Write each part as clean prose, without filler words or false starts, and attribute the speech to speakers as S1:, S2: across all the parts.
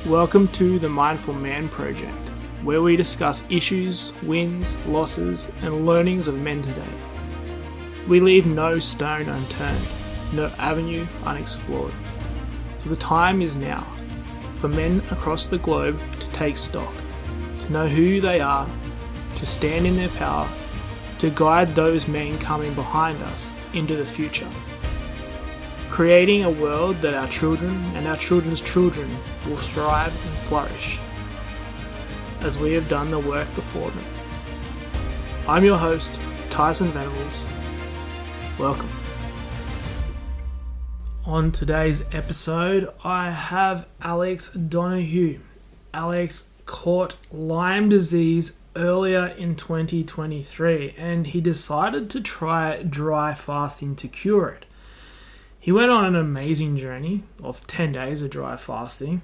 S1: Welcome to the Mindful Man Project, where we discuss issues, wins, losses, and learnings of men today. We leave no stone unturned, no avenue unexplored. For the time is now for men across the globe to take stock, to know who they are, to stand in their power, to guide those men coming behind us into the future. Creating a world that our children and our children's children will thrive and flourish, as we have done the work before them. I'm your host, Tyson Venables. Welcome. On today's episode, I have Alex Donoghue. Alex caught Lyme disease earlier in 2023, and he decided to try dry fasting to cure it. He went on an amazing journey of 10 days of dry fasting,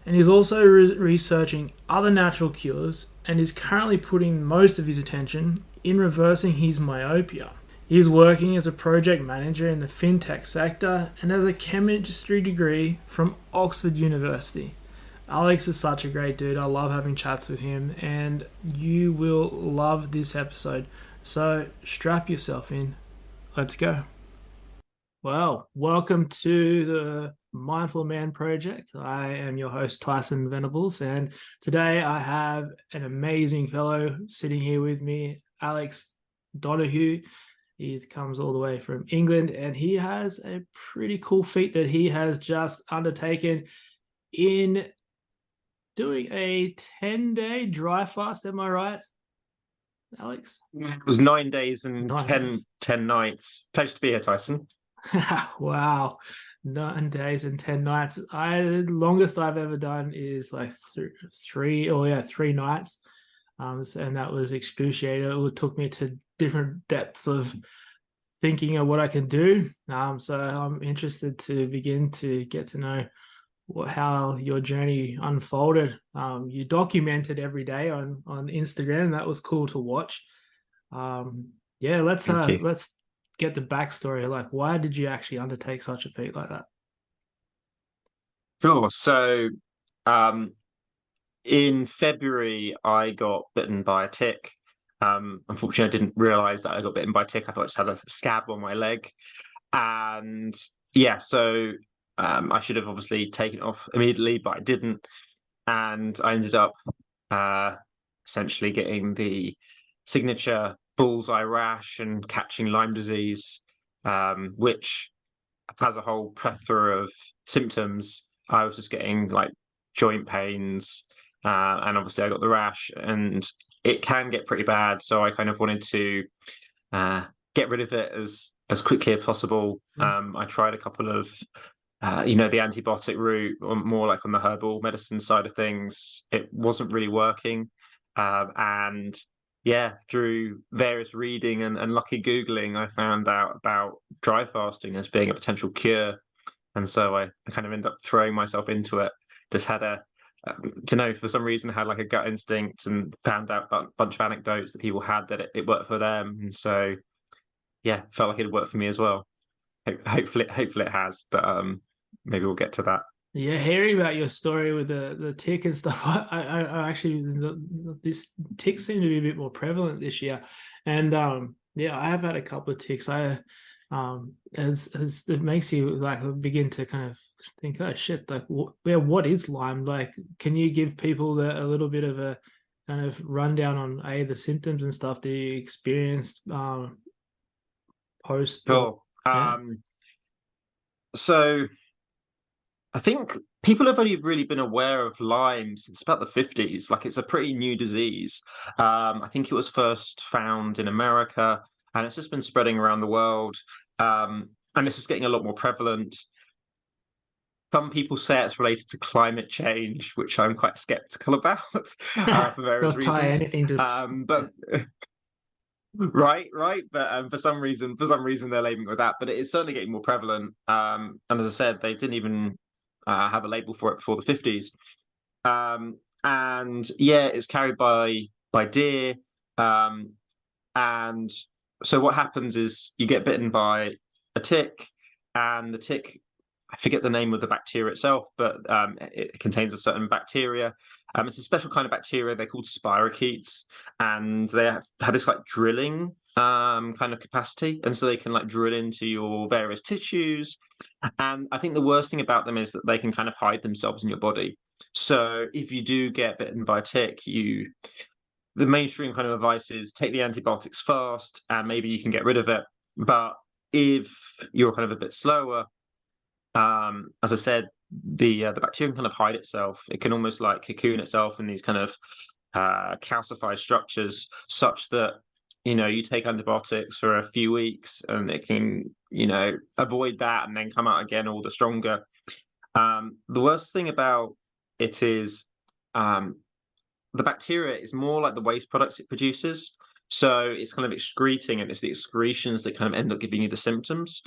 S1: and he's also researching other natural cures and is currently putting most of his attention in reversing his myopia. He is working as a project manager in the Fintech sector and has a chemistry degree from Oxford University. Alex is such a great dude. I love having chats with him, and you will love this episode. So strap yourself in. Let's go. Well, welcome to the Mindful Man Project. I am your host, Tyson Venables, and today I have an amazing fellow sitting here with me, Alex Donoghue. He comes all the way from England, and he has a pretty cool feat that he has just undertaken in doing a 10-day dry fast. Am I right, Alex?
S2: It was 9 days and 10
S1: days.
S2: 10 nights. Pleasure to be here, Tyson.
S1: Wow, 9 days and 10 nights. The longest I've ever done is like three nights, and that was excruciating. It took me to different depths of thinking of what I can do. So I'm interested to begin to get to know how your journey unfolded. You documented every day on Instagram. That was cool to watch. Let's get the backstory. Like, why did you actually undertake such a feat like that?
S2: Sure. So, in February, I got bitten by a tick. Unfortunately, I didn't realize that I got bitten by a tick. I thought I just had a scab on my leg. And yeah, so I should have obviously taken it off immediately, but I didn't. And I ended up essentially getting the signature bullseye rash and catching Lyme disease, which has a whole plethora of symptoms. I was just getting like joint pains, and obviously I got the rash, and it can get pretty bad. So I kind of wanted to get rid of it as quickly as possible. I tried a couple of the antibiotic route, or more like on the herbal medicine side of things. It wasn't really working, and yeah, through various reading and lucky Googling, I found out about dry fasting as being a potential cure. And so I kind of ended up throwing myself into it. Just had for some reason, I had like a gut instinct and found out a bunch of anecdotes that people had that it worked for them. And so, yeah, felt like it worked for me as well. Hopefully it has, but maybe we'll get to that.
S1: Yeah, hearing about your story with the tick and stuff, I actually, this ticks seem to be a bit more prevalent this year, and I have had a couple of ticks. As it makes you like begin to kind of think, oh shit, like what is Lyme? Like, can you give people a little bit of a kind of rundown on the symptoms and stuff that you experienced post?
S2: Sure. So I think people have only really been aware of Lyme since about the 50s. Like, it's a pretty new disease. I think it was first found in America, and it's just been spreading around the world. And it's just getting a lot more prevalent. Some people say it's related to climate change, which I'm quite skeptical about for various reasons.
S1: Tie anything to...
S2: But right. But for some reason, they're labeling it with that. But it is certainly getting more prevalent. And as I said, they didn't even have a label for it before the 50s. And yeah, it's carried by deer. And so what happens is you get bitten by a tick, and the tick I forget the name of the bacteria itself, but it contains a certain bacteria. It's a special kind of bacteria. They're called spirochetes, and they have this like drilling kind of capacity, and so they can like drill into your various tissues. And I think the worst thing about them is that they can kind of hide themselves in your body. So if you do get bitten by a tick, the mainstream kind of advice is take the antibiotics fast, and maybe you can get rid of it. But if you're kind of a bit slower, as I said, the bacteria can kind of hide itself. It can almost like cocoon itself in these kind of calcified structures, such that you take antibiotics for a few weeks, and it can avoid that and then come out again all the stronger. The worst thing about it is the bacteria is more like the waste products it produces. So it's kind of excreting, and it's the excretions that kind of end up giving you the symptoms.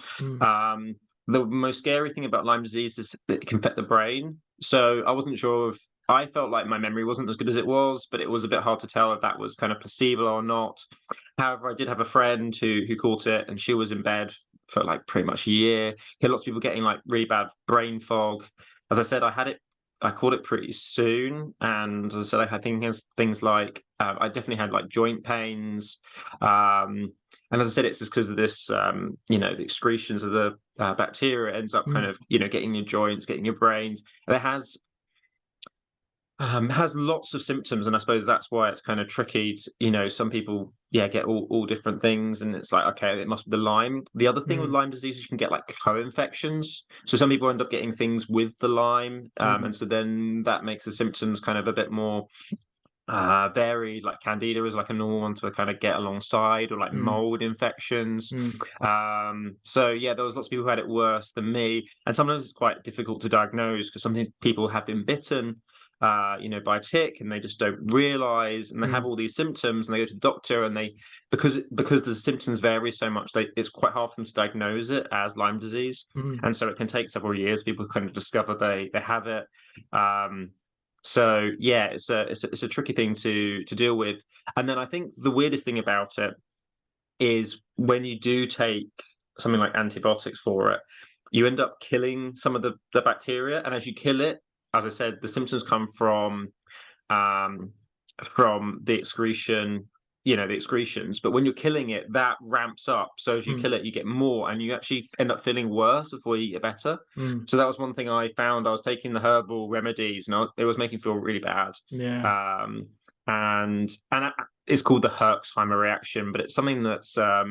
S2: The most scary thing about Lyme disease is that it can affect the brain. So I wasn't sure if I felt like my memory wasn't as good as it was, but it was a bit hard to tell if that was kind of placebo or not. However, I did have a friend who caught it, and she was in bed for like pretty much a year. He had lots of people getting like really bad brain fog. As I said, I caught it pretty soon, and as I said, I had things like I definitely had like joint pains, and as I said, it's just because of this, the excretions of the bacteria ends up kind of getting your joints, getting your brains, and it has lots of symptoms, and I suppose that's why it's kind of tricky. Some people get all different things, and it's like, okay, it must be the Lyme. The other thing with Lyme disease is you can get like co-infections. So some people end up getting things with the Lyme, and so then that makes the symptoms kind of a bit more varied. Like Candida is like a normal one to kind of get alongside, or like mold infections. So yeah, there was lots of people who had it worse than me, and sometimes it's quite difficult to diagnose because some people have been bitten by a tick, and they just don't realize, and they have all these symptoms, and they go to the doctor, and because the symptoms vary so much, it's quite hard for them to diagnose it as Lyme disease, and so it can take several years. People kind of discover they have it. So yeah, it's a tricky thing to deal with. And then I think the weirdest thing about it is when you do take something like antibiotics for it, you end up killing some of the bacteria, and as you kill it, as I said, the symptoms come from the excretion, the excretions. But when you're killing it, that ramps up. So as you kill it, you get more, and you actually end up feeling worse before you get better. So that was one thing I found. I was taking the herbal remedies, and it was making me feel really bad.
S1: Yeah.
S2: And it's called the Herxheimer reaction, but it's something that's I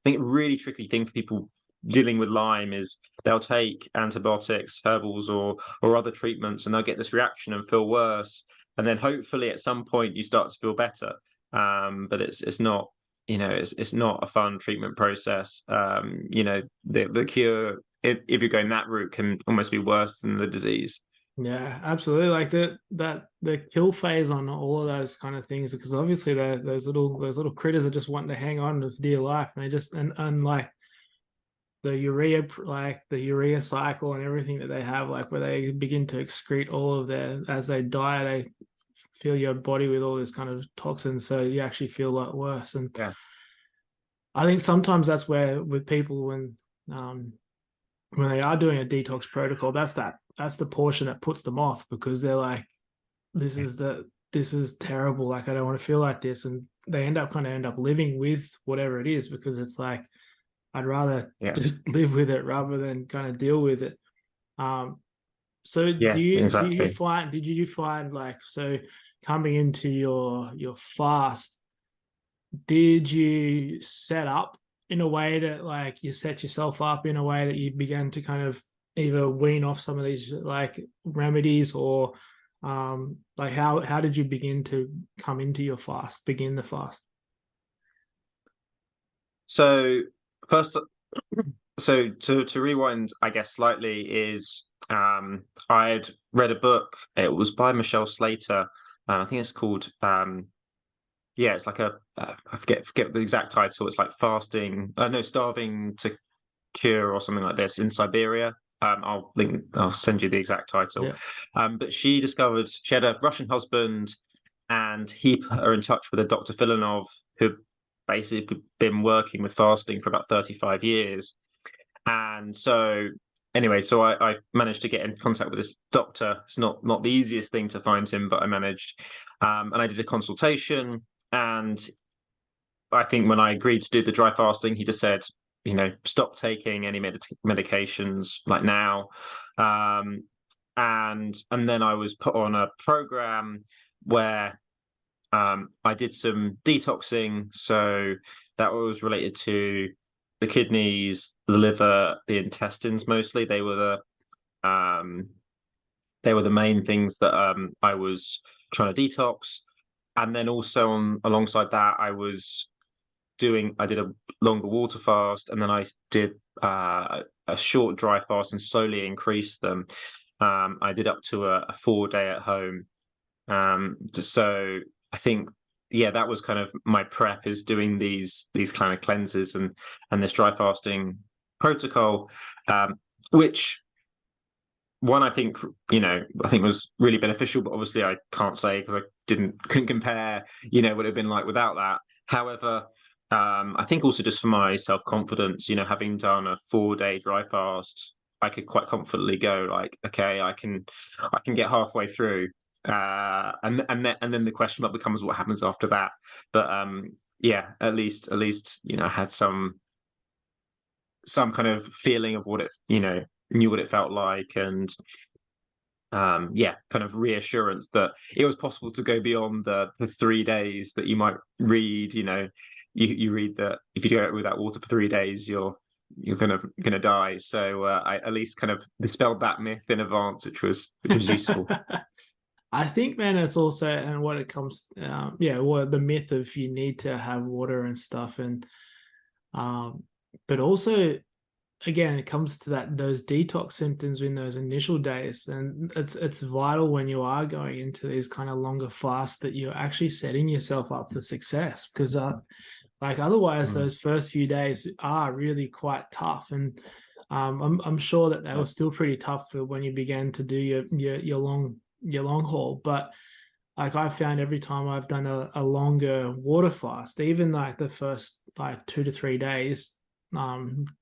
S2: think a really tricky thing for people dealing with Lyme is they'll take antibiotics, herbals, or other treatments, and they'll get this reaction and feel worse, and then hopefully at some point you start to feel better. But it's not, it's not a fun treatment process. The cure, if you're going that route, can almost be worse than the disease.
S1: Yeah, absolutely. Like the kill phase on all of those kind of things, because obviously those little critters are just wanting to hang on to dear life, and they just and like the urea cycle and everything that they have, like where they begin to excrete all of as they die, they fill your body with all this kind of toxins, so you actually feel a lot worse. And
S2: yeah,
S1: I think sometimes that's where with people when they are doing a detox protocol, that's the portion that puts them off, because they're like, this is terrible, like I don't want to feel like this, and they end up living with whatever it is, because it's like, I'd rather just live with it rather than kind of deal with it. So
S2: exactly.
S1: did you find like, so coming into your fast, did you set up in a way that like you set yourself up in a way that you began to kind of either wean off some of these like remedies, or like how did you begin to come into your fast, begin the fast?
S2: So first, so to rewind, I guess slightly, is I'd read a book. It was by Michele Slater. I think it's called it's like I forget the exact title. It's like starving to cure or something like this in Siberia. I'll send you the exact title. But she had a Russian husband, and he put her in touch with a Dr. Filonov, who basically been working with fasting for about 35 years. And so anyway, so I managed to get in contact with this doctor. It's not the easiest thing to find him, but I managed. And I did a consultation. And I think when I agreed to do the dry fasting, he just said, stop taking any medications like now. And then I was put on a program where I did some detoxing. So that was related to the kidneys, the liver, the intestines mostly. They were the main things that I was trying to detox. And then also alongside that, I did a longer water fast, and then I did a short dry fast and slowly increased them. I did up to a 4-day at home. So I think, that was kind of my prep, is doing these kind of cleanses and this dry fasting protocol, which one I think was really beneficial, but obviously I can't say because I couldn't compare what it would have been like without that. However, I think also just for my self-confidence, having done a 4-day dry fast, I could quite confidently go like, okay, I can get halfway through. And then the question mark becomes what happens after that. But at least I had some kind of feeling of what it knew what it felt like, and kind of reassurance that it was possible to go beyond the 3 days that you might read. You read that if you go without water for 3 days, you're gonna die. So I at least kind of dispelled that myth in advance, which was useful.
S1: I think, man, it's also, and what it comes, the myth of you need to have water and stuff, and but also, again, it comes to those detox symptoms in those initial days, and it's vital when you are going into these kind of longer fasts that you're actually setting yourself up for success, because otherwise those first few days are really quite tough, and I'm sure that they were still pretty tough for when you began to do your long haul. But like, I found every time I've done a longer water fast, even like the first 2 to 3 days,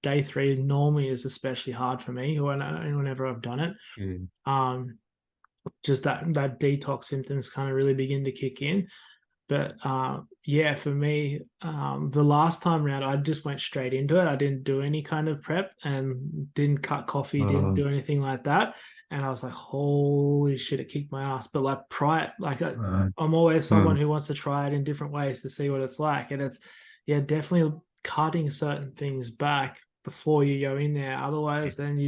S1: day 3 normally is especially hard for me whenever I've done it. Just that detox symptoms kind of really begin to kick in. But for me, the last time around, I just went straight into it. I didn't do any kind of prep and didn't cut coffee, didn't do anything like that. And I was like, holy shit, it kicked my ass. But I'm always someone who wants to try it in different ways to see what it's like. And it's, definitely cutting certain things back before you go in there. Otherwise, then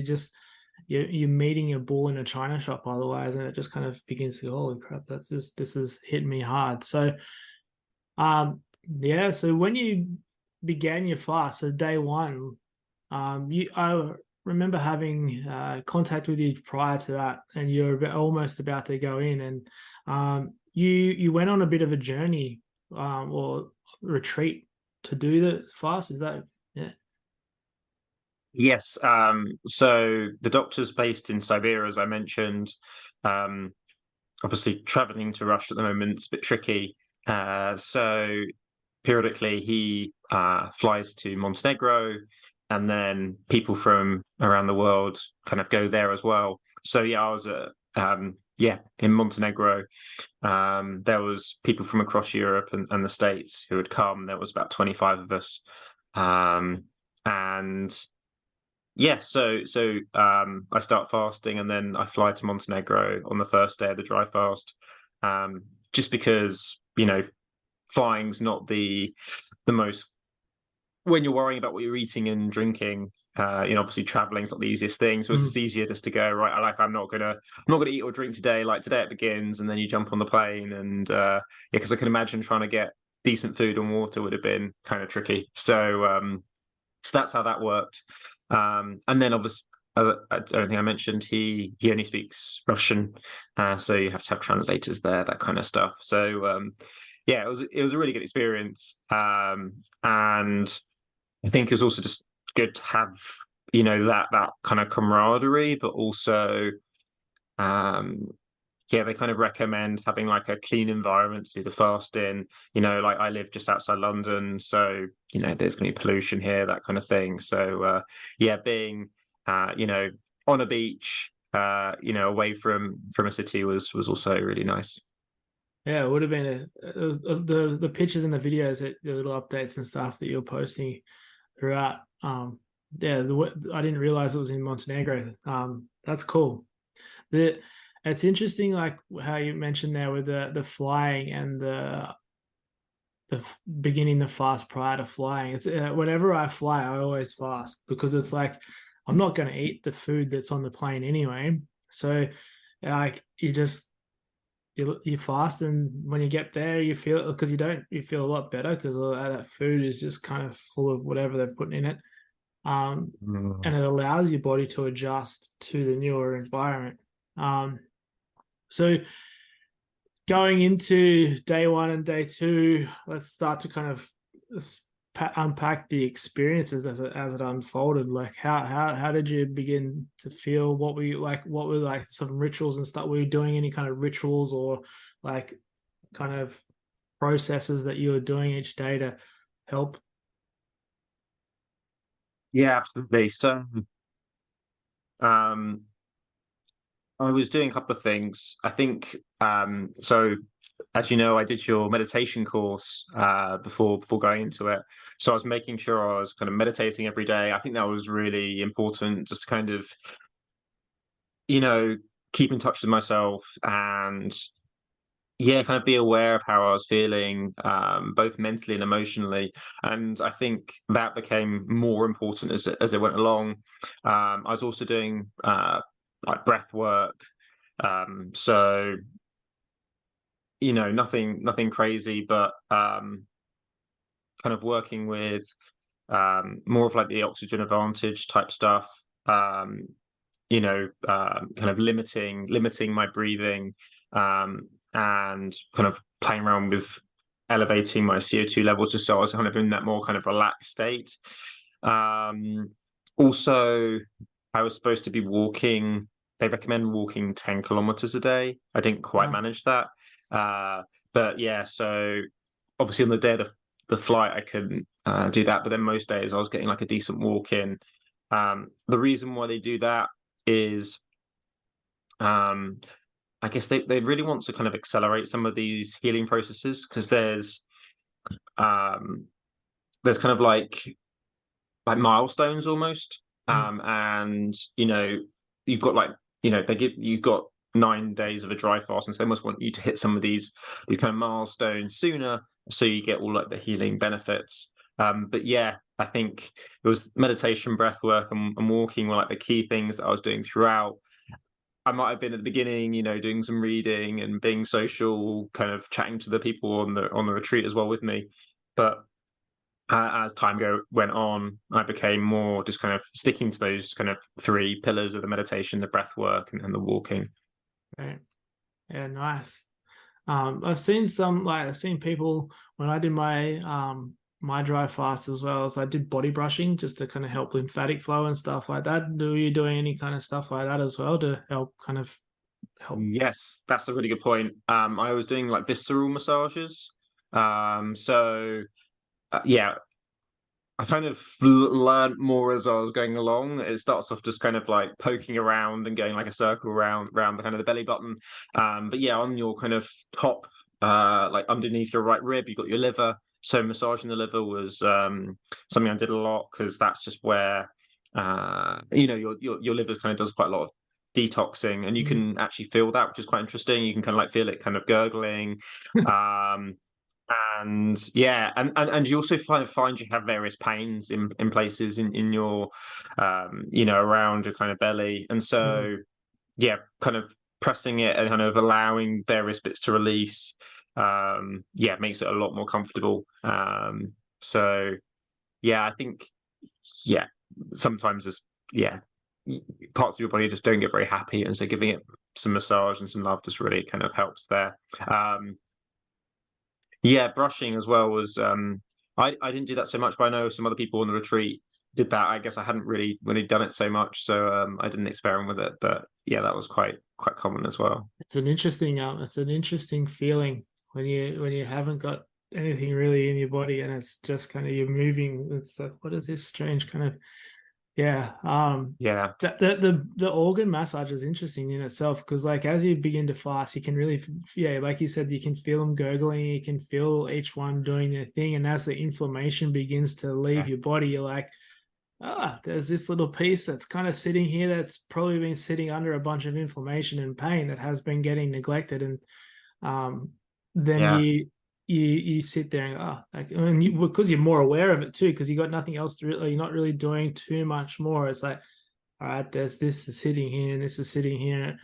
S1: you're meeting a bull in a china shop otherwise, and it just kind of begins to go, holy crap, this is hitting me hard. So so when you began your fast, so day 1, I remember having contact with you prior to that, and you're almost about to go in, and you went on a bit of a journey or retreat to do the fast. Is that
S2: Yes. So the doctor's based in Siberia, as I mentioned. Obviously, traveling to Russia at the moment is a bit tricky. So periodically, he flies to Montenegro, and then people from around the world kind of go there as well. So I was in Montenegro. There was people from across Europe and the States who had come. There was about 25 of us. So I start fasting, and then I fly to Montenegro on the first day of the dry fast, just because flying's not the most, when you're worrying about what you're eating and drinking. Obviously traveling's not the easiest thing, so it's easier just to go, right, I'm not gonna eat or drink today. Like, today it begins, and then you jump on the plane, and because I can imagine trying to get decent food and water would have been kind of tricky. So that's how that worked. And then obviously, as I don't think I mentioned, he only speaks Russian, so you have to have translators there, that kind of stuff. So it was a really good experience, and I think it was also just good to have that kind of camaraderie, but also they kind of recommend having like a clean environment to do the fasting. Like, I live just outside London, so there's going to be pollution here, that kind of thing. So being on a beach, away from a city was also really nice.
S1: Yeah, it would have been the pictures and the videos, that the little updates and stuff that you're posting throughout. Yeah, I didn't realize it was in Montenegro. That's cool. It's interesting, like how you mentioned there with the flying and beginning the fast prior to flying. It's whenever I fly, I always fast, because it's like I'm not going to eat the food that's on the plane anyway. So like you fast, and when you get there, you feel, because you feel a lot better, because all that food is just kind of full of whatever they're putting in it. And it allows your body to adjust to the newer environment. So going into day one and day two, let's start to kind of unpack the experiences as it unfolded. Like how did you begin to feel? What were like some rituals and stuff? Were you doing any kind of rituals or like kind of processes that you were doing each day to help?
S2: Yeah, absolutely. So, um, I was doing a couple of things. I think, so as you know, I did your meditation course before going into it. So I was making sure I was kind of meditating every day. I think that was really important, just to kind of, you know, keep in touch with myself and yeah, kind of be aware of how I was feeling, both mentally and emotionally. And I think that became more important as it went along. I was also doing like breath work. So nothing crazy, but kind of working with more of like the oxygen advantage type stuff. Kind of limiting my breathing, and kind of playing around with elevating my CO2 levels, just so I was kind of in that more kind of relaxed state. Also, I was supposed to be walking. They recommend walking 10 kilometers a day. I didn't quite manage that. But yeah, so obviously on the day of the flight, I couldn't do that. But then most days I was getting like a decent walk in. The reason why they do that is I guess they really want to kind of accelerate some of these healing processes, because um, there's kind of like milestones almost. And you've got like you've got 9 days of a dry fast, and so they must want you to hit some of these kind of milestones sooner, so you get all like the healing benefits. But yeah, I think it was meditation, breath work, and walking were like the key things that I was doing throughout. I might have been at the beginning, doing some reading and being social, kind of chatting to the people on the retreat as well with me. But as time went on, I became more just kind of sticking to those kind of three pillars of the meditation, the breath work, and the walking.
S1: Right. Yeah, nice. I've seen people when I did my dry fast, as well as I did body brushing, just to kind of help lymphatic flow and stuff like that. Do you doing any kind of stuff like that as well to help kind of help?
S2: Yes, that's a really good point. I was doing like visceral massages. So yeah, I kind of learned more as I was going along. It starts off just kind of like poking around and going like a circle around the kind of the belly button. But yeah, on your kind of top, like underneath your right rib, you've got your liver. So massaging the liver was something I did a lot, because that's just where your liver kind of does quite a lot of detoxing, and you can actually feel that, which is quite interesting. You can kind of like feel it kind of gurgling. And yeah, and you also find you have various pains in places in your around your kind of belly, and so yeah, kind of pressing it and kind of allowing various bits to release, makes it a lot more comfortable. So yeah, I think yeah, sometimes there's parts of your body just don't get very happy, and so giving it some massage and some love just really kind of helps there. Yeah, brushing as well was I didn't do that so much, but I know some other people on the retreat did that. I guess I hadn't really done it so much, so I didn't experiment with it. But yeah, that was quite common as well.
S1: It's an interesting feeling when you haven't got anything really in your body, and it's just kind of you're moving. It's like, what is this strange kind of Yeah.
S2: Yeah,
S1: The organ massage is interesting in itself because, like, as you begin to fast, you can really, yeah, like you said, you can feel them gurgling, you can feel each one doing their thing, and as the inflammation begins to leave
S2: yeah,
S1: your body, you're like, there's this little piece that's kind of sitting here that's probably been sitting under a bunch of inflammation and pain that has been getting neglected, and um, then
S2: yeah,
S1: you sit there and go, like, and because you're more aware of it too, because you got nothing else to really, you're not really doing too much more. It's like, all right, there's this is sitting here and this is sitting here.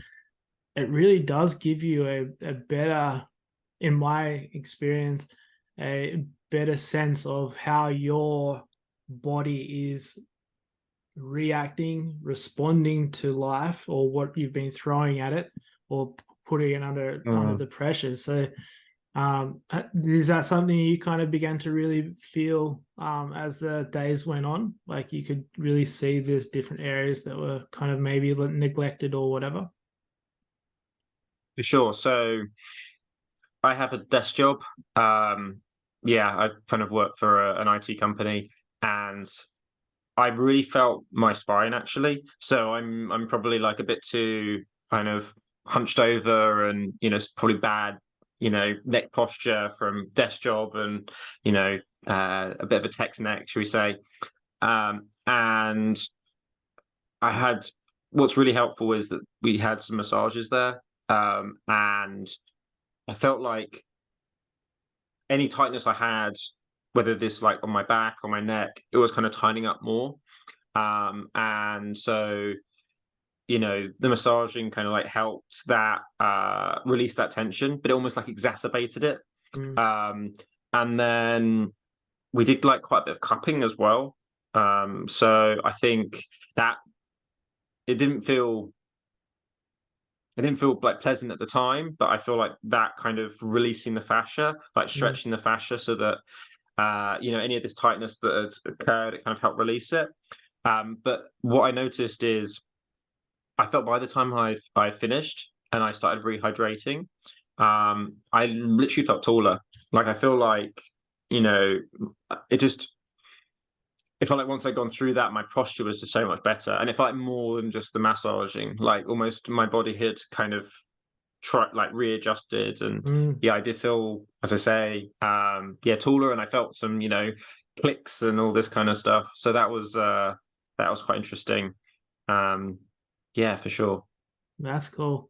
S1: It really does give you a better, in my experience, a better sense of how your body is reacting, responding to life or what you've been throwing at it or putting it under
S2: mm,
S1: the pressures. So is that something you kind of began to really feel as the days went on? Like you could really see there's different areas that were kind of maybe neglected or whatever?
S2: for sure. So I have a desk job. Yeah, I kind of work for an IT company, and I really felt my spine actually. So I'm probably like a bit too kind of hunched over, and it's probably bad, neck posture from desk job, and a bit of a text neck, should we say? And I had what's really helpful is that we had some massages there, and I felt like any tightness I had, whether this like on my back or my neck, it was kind of tightening up more. And so, the massaging kind of like helped that release that tension, but it almost like exacerbated it.
S1: Mm,
S2: Um, and then we did like quite a bit of cupping as well. So I think that it didn't feel it didn't feel like pleasant at the time, but I feel like that kind of releasing the fascia, like
S1: mm,
S2: stretching the fascia so that any of this tightness that has occurred, it kind of helped release it. But what I noticed is I felt by the time I finished and I started rehydrating, I literally felt taller. Like I feel like, you know, it just it felt like once I'd gone through that, my posture was just so much better. And it felt like more than just the massaging, like almost my body had kind of like readjusted. And
S1: mm.
S2: yeah, I did feel, as I say, yeah, taller, and I felt some, clicks and all this kind of stuff. So that was quite interesting. Um, yeah, for sure.
S1: That's cool.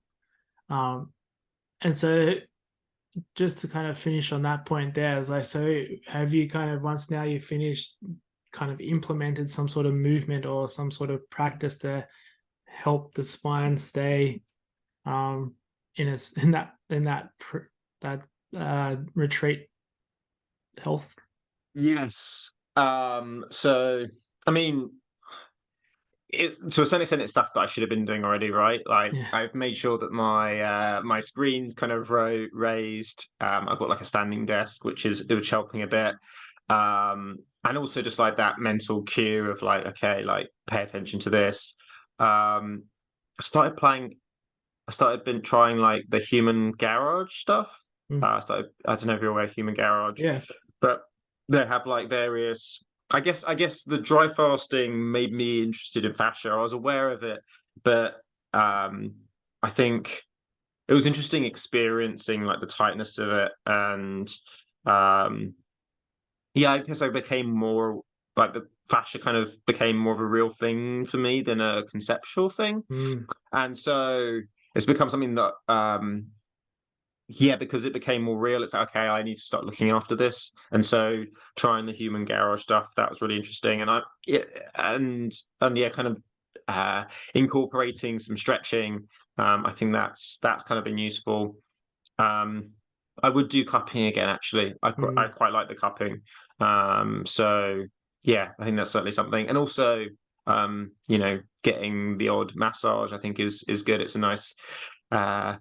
S1: Um, and so just to kind of finish on that point there, is like, so have you kind of once now you finished kind of implemented some sort of movement or some sort of practice to help the spine stay um in a that retreat health?
S2: Yes. So I mean, to a certain extent, it's stuff that I should have been doing already, right? Like
S1: Yeah.
S2: I've made sure that my screen's kind of raised. I've got like a standing desk, which helping a bit. And also just like that mental cue of like, okay, like pay attention to this. Um, I started playing. I started been trying like the human garage stuff.
S1: Mm.
S2: I don't know if you're aware of human garage,
S1: Yeah.
S2: but they have like various. I guess the dry fasting made me interested in fascia. I was aware of it, but I think it was interesting experiencing like the tightness of it, and um, yeah, I guess I became more like the fascia kind of became more of a real thing for me than a conceptual thing.
S1: Mm.
S2: And so it's become something that yeah, because it became more real, it's like, okay, I need to start looking after this. And so trying the human garage stuff, that was really interesting. And yeah, and yeah, kind of incorporating some stretching. I think that's kind of been useful. Um I would do cupping again, actually. I
S1: Mm.
S2: quite like the cupping. So yeah, I think that's certainly something. And also getting the odd massage, I think is good. It's uh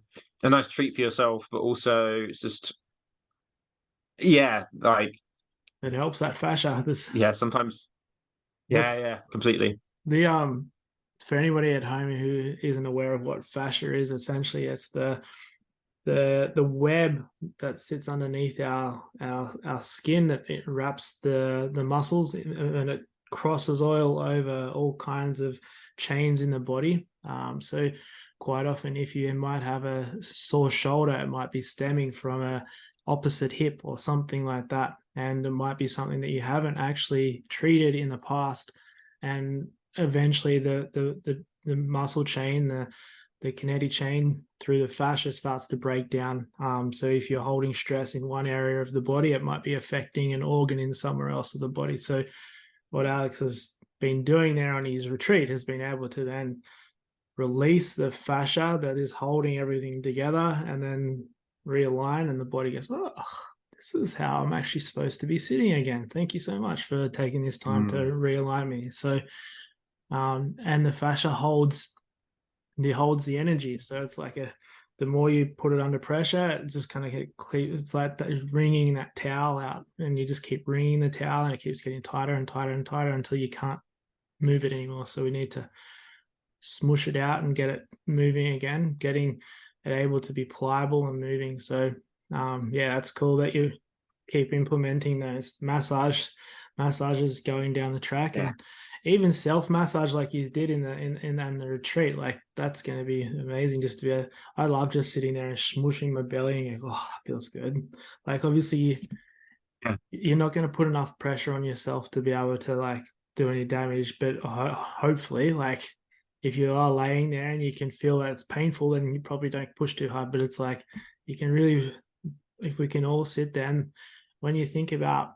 S2: a nice treat for yourself, but also it's just yeah, like
S1: It helps that fascia. This
S2: yeah, sometimes yeah,
S1: that's
S2: yeah, completely.
S1: the for anybody at home who isn't aware of what fascia is, essentially it's the web that sits underneath our skin that it wraps the muscles and it crosses oil over all kinds of chains in the body. So quite often, if you might have a sore shoulder, it might be stemming from a opposite hip or something like that, and it might be something that you haven't actually treated in the past, and eventually the muscle chain, the kinetic chain through the fascia starts to break down. So if you're holding stress in one area of the body, it might be affecting an organ in somewhere else of the body. So what Alex has been doing there on his retreat has been able to then release the fascia that is holding everything together and then realign, and the body goes, oh, this is how I'm actually supposed to be sitting again. Thank you so much for taking this time to realign me. So and the fascia holds the energy. So it's like the more you put it under pressure, it just kind of it's like wringing that towel out, and you just keep wringing the towel, and it keeps getting tighter and tighter and tighter until you can't move it anymore. So we need to smush it out and get it moving again, getting it able to be pliable and moving. So yeah, that's cool that you keep implementing those massages going down the track. And even self massage like you did in the retreat, like that's going to be amazing. Just to be I love just sitting there and smushing my belly and go, oh, it feels good. Like obviously you're not going to put enough pressure on yourself to be able to like do any damage, but hopefully, like if you are laying there and you can feel that it's painful, then you probably don't push too hard. But it's like you can really, if we can all sit down, when you think about,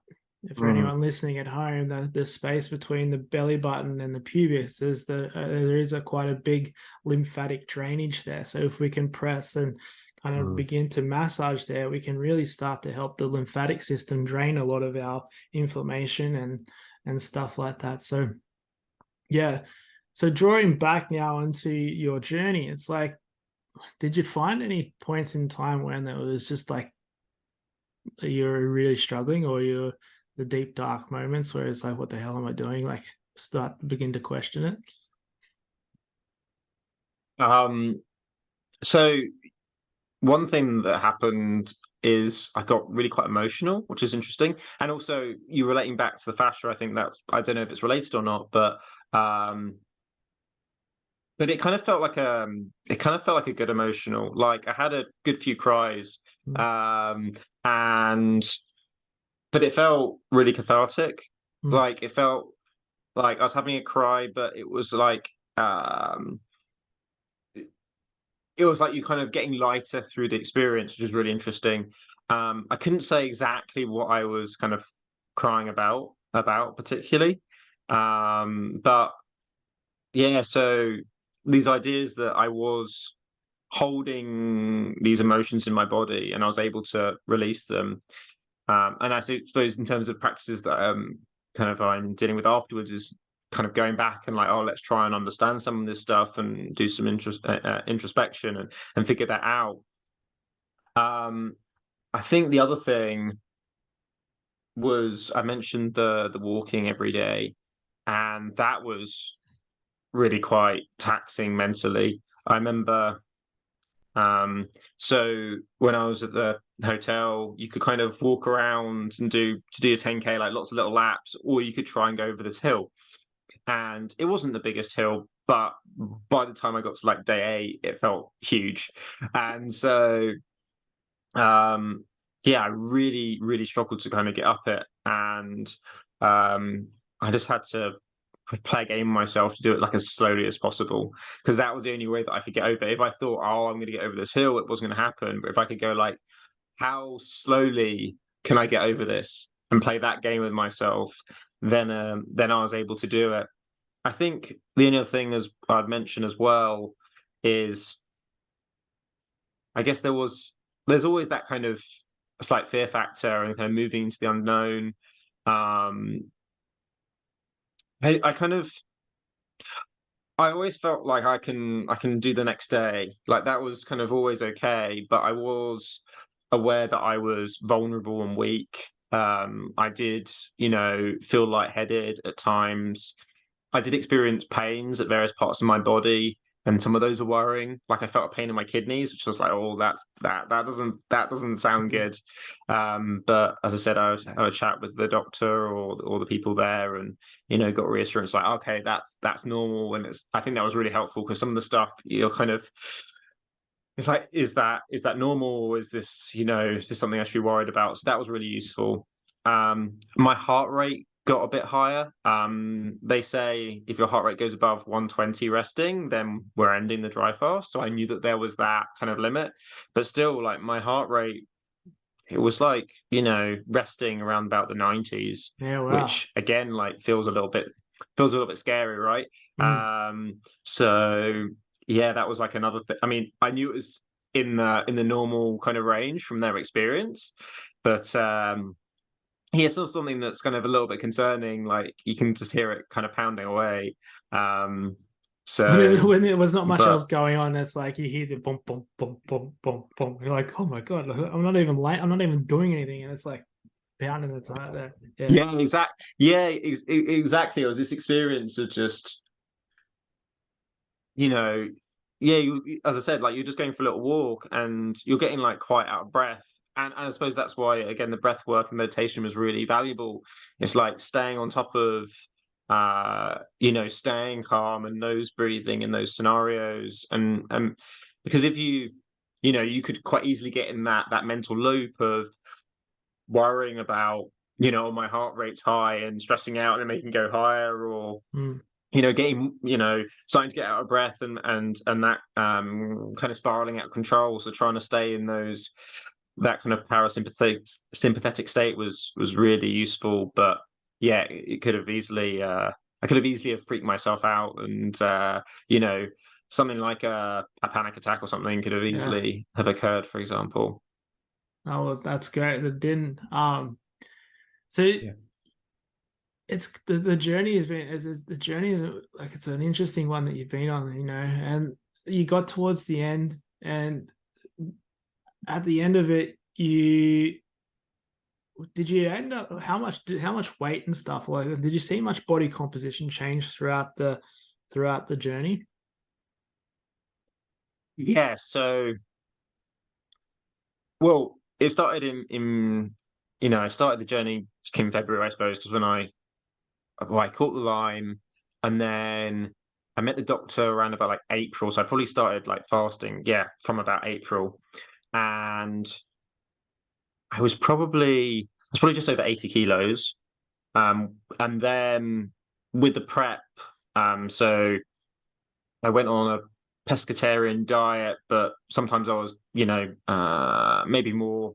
S1: for anyone listening at home, the space between the belly button and the pubis, there is quite a big lymphatic drainage there. So if we can press and kind of begin to massage there, we can really start to help the lymphatic system drain a lot of our inflammation and stuff like that. So yeah. So drawing back now into your journey, it's like, did you find any points in time when there was just like you're really struggling, or you're the deep dark moments where it's like, what the hell am I doing? Like begin to question it?
S2: So one thing that happened is I got really quite emotional, which is interesting. And also you relating back to the fascia, I think that's, I don't know if it's related or not, but it kind of felt like a good emotional, like I had a good few cries. And but it felt really cathartic. Like it felt like I was having a cry, but it was like you kind of getting lighter through the experience, which is really interesting. I couldn't say exactly what I was kind of crying about particularly. But yeah, so these ideas that I was holding these emotions in my body and I was able to release them. And I suppose in terms of practices that kind of I'm dealing with afterwards is kind of going back and like, oh, let's try and understand some of this stuff and do some introspection and figure that out. I think the other thing was I mentioned the walking every day, and that was really quite taxing mentally. I remember so when I was at the hotel, you could kind of walk around and do a 10K, like lots of little laps, or you could try and go over this hill. And it wasn't the biggest hill, but by the time I got to like day 8, it felt huge. And so yeah, I really, really struggled to kind of get up it. And I just had to play a game with myself to do it like as slowly as possible, because that was the only way that I could get over it. If I thought, oh, I'm going to get over this hill, it wasn't going to happen. But if I could go like, how slowly can I get over this, and play that game with myself, then I was able to do it. I think the only other thing, as I'd mention as well, is I guess there's always that kind of slight fear factor and kind of moving into the unknown. I always felt like I can do the next day. Like that was kind of always okay, but I was aware that I was vulnerable and weak. I did, feel lightheaded at times. I did experience pains at various parts of my body. and some of those were worrying. Like I felt a pain in my kidneys, which was like, oh, that doesn't sound good. But as I said, I would have a chat with the doctor or the people there, and got reassurance like, okay, that's normal. And I think that was really helpful because some of the stuff you're kind of, it's like, is that normal, or is this something I should be worried about? So that was really useful. My heart rate got a bit higher. They say if your heart rate goes above 120 resting, then we're ending the dry fast. So I knew that there was that kind of limit, but still, like my heart rate, it was like resting around about the 90s,
S1: Yeah, wow.
S2: which again like feels a little bit scary, right?
S1: Mm.
S2: So yeah, that was like another thing. I mean, I knew it was in the normal kind of range from their experience, but yeah, still something that's kind of a little bit concerning. Like you can just hear it kind of pounding away. Um, so,
S1: When there was not much
S2: but
S1: else going on, it's like you hear the boom, boom, boom, boom, boom, boom. You're like, oh my God, I'm not even late. I'm not even doing anything. And it's like pounding the tire there. Yeah.
S2: yeah, exactly. It was this experience of just you know, yeah, as I said, like you're just going for a little walk and you're getting like quite out of breath. And I suppose that's why, again, the breath work and meditation was really valuable. It's like staying on top of, staying calm and nose breathing in those scenarios. And because if you could quite easily get in that mental loop of worrying about, my heart rate's high and stressing out and then making go higher, or
S1: Mm.
S2: getting, starting to get out of breath and that kind of spiraling out of control. So trying to stay in that kind of sympathetic state was really useful. But yeah, it could have easily, I could have easily have freaked myself out, and something like a panic attack or something could have
S1: Yeah.
S2: easily have occurred, for example.
S1: Oh, well, that's great. It didn't. So
S2: Yeah.
S1: it's the journey has been the journey is like it's an interesting one that you've been on, and you got towards the end, and at the end of it, did you end up how much weight and stuff, like did you see much body composition change throughout the journey?
S2: Yeah. So, well, it started in I started the journey just in February, I suppose, because when I caught the Lyme, and then I met the doctor around about like April. So I probably started like fasting, yeah, from about April, and I was probably just over 80 kilos. And then with the prep, so I went on a pescatarian diet, but sometimes I was, maybe more,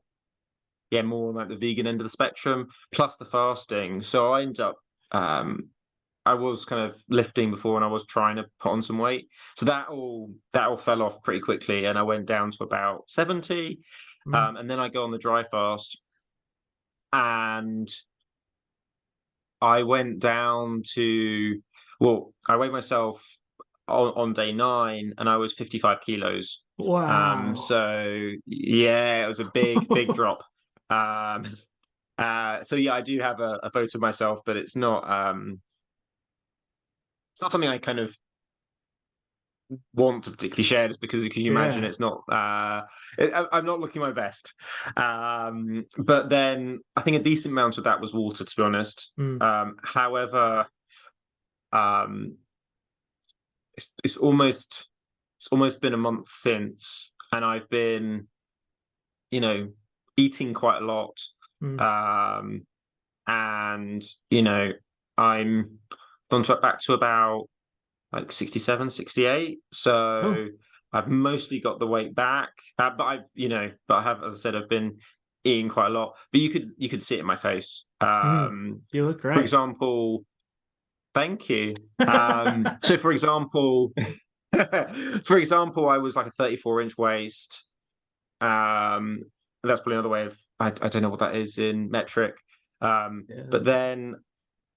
S2: yeah, more on like the vegan end of the spectrum, plus the fasting. So I ended up, I was kind of lifting before, and I was trying to put on some weight. So that all fell off pretty quickly, and I went down to about 70.
S1: Mm.
S2: And then I go on the dry fast, and I went down to, well, I weighed myself on day 9, and I was 55 kilos.
S1: Wow.
S2: So yeah, it was a big drop. Um, so yeah, I do have a photo of myself, but it's not something I kind of want to particularly share, just because you imagine
S1: Yeah.
S2: it's not, I'm not looking my best. But then I think a decent amount of that was water, to be honest.
S1: Mm.
S2: However, um, it's almost been a month since, and I've been, you know, eating quite a lot.
S1: Mm.
S2: Um, and, I'm gone back to about like 67, 68.
S1: Oh.
S2: So I've mostly got the weight back. But I have, as I said, I've been eating quite a lot. But you could see it in my face.
S1: Mm. You look
S2: For
S1: great.
S2: example, thank you. So for example, I was like a 34-inch waist. Um, that's probably another way of, I don't know what that is in metric.
S1: Yeah,
S2: But
S1: that's
S2: then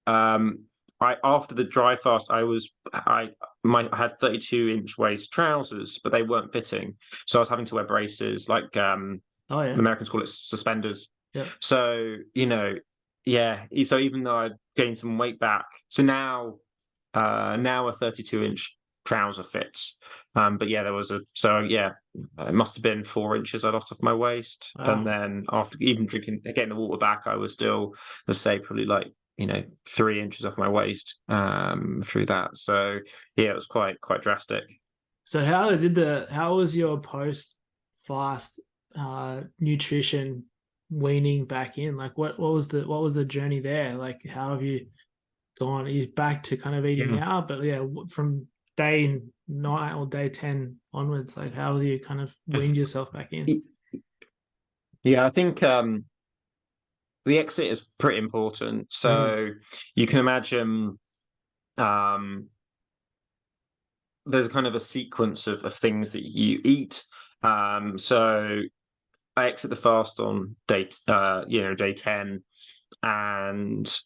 S2: um, I after the dry fast, I had 32-inch waist trousers, but they weren't fitting, so I was having to wear braces, like
S1: oh
S2: the
S1: yeah.
S2: Americans call it suspenders.
S1: Yeah.
S2: So yeah. So even though I gained some weight back, so now a 32-inch trouser fits. But yeah, it must have been 4 inches I lost off my waist.
S1: Wow.
S2: And then after even getting the water back, I was still, let's say, probably like, 3 inches off my waist through that. So yeah, it was quite drastic.
S1: So how was your post fast nutrition weaning back in? Like what was the journey there? Like how have you gone? Are you back to kind of eating
S2: Yeah.
S1: out? But yeah, from day 9 or day 10 onwards, like how have you kind of weaned yourself back in?
S2: Yeah, I think the exit is pretty important. So you can imagine um, there's kind of a sequence of things that you eat. So I exit the fast on day 10, and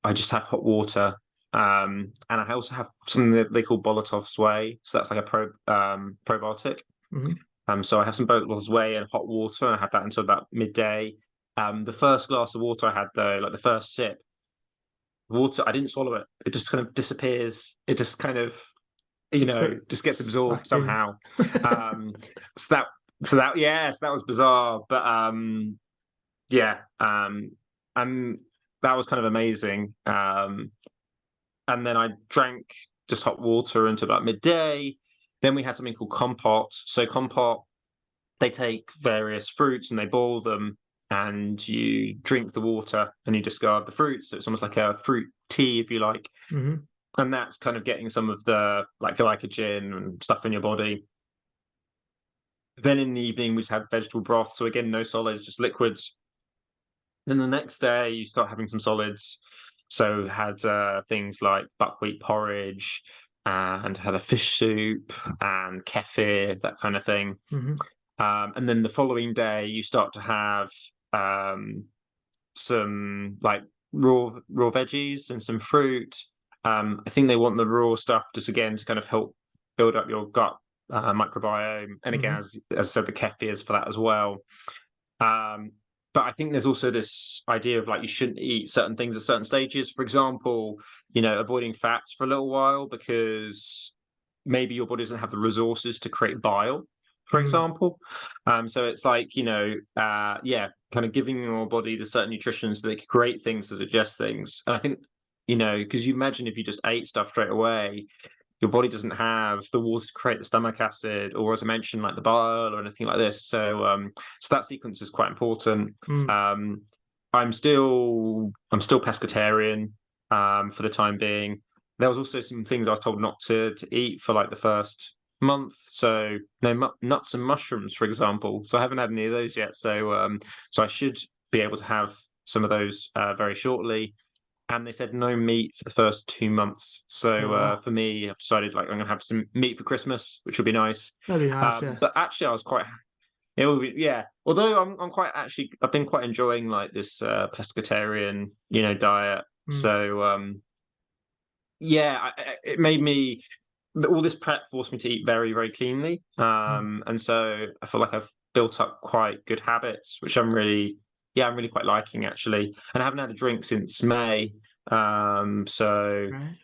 S2: I just have hot water. And I also have something that they call Bolotov's Whey. So that's like a probiotic.
S1: Mm-hmm.
S2: So I have some Bolotov's Whey and hot water, and I have that until about midday. The first glass of water I had, though, like the first sip, water, I didn't swallow it. It just kind of disappears. It just kind of,
S1: So
S2: just gets absorbed
S1: sucked in.
S2: somehow. So that was bizarre, but yeah, and that was kind of amazing. And then I drank just hot water until about midday. Then we had something called compote. So compote, they take various fruits and they boil them, and you drink the water and you discard the fruits. So it's almost like a fruit tea, if you like.
S1: Mm-hmm.
S2: And that's kind of getting some of the like glycogen and stuff in your body. Then in the evening we just had vegetable broth. So again, no solids, just liquids. Then the next day you start having some solids. So had things like buckwheat porridge, and had a fish soup and kefir, that kind of thing.
S1: Mm-hmm.
S2: And then the following day you start to have some like raw veggies and some fruit. I think they want the raw stuff just again to kind of help build up your gut microbiome. And again, as I said, the kefir is for that as well. But I think there's also this idea of like you shouldn't eat certain things at certain stages. For example, avoiding fats for a little while because maybe your body doesn't have the resources to create bile, for example. So it's like, kind of giving your body the certain nutrition so they can create things to digest things. And I think, because you imagine if you just ate stuff straight away, your body doesn't have the water to create the stomach acid, or as I mentioned, like the bile or anything like this. So that sequence is quite important. I'm still pescatarian for the time being. There was also some things I was told not to eat for like the first month. So no nuts and mushrooms, for example. So I haven't had any of those yet. So I should be able to have some of those very shortly. And they said no meat for the first 2 months. So for me, I've decided like I'm gonna have some meat for Christmas, which will be nice.
S1: That'd be nice, yeah.
S2: But actually, I was quite. It will be, yeah. Although I've been quite enjoying like this pescatarian, diet. So it made me. All this prep forced me to eat very, very cleanly. And so I feel like I've built up quite good habits, which I'm really quite liking actually. And I haven't had a drink since May. So
S1: Right.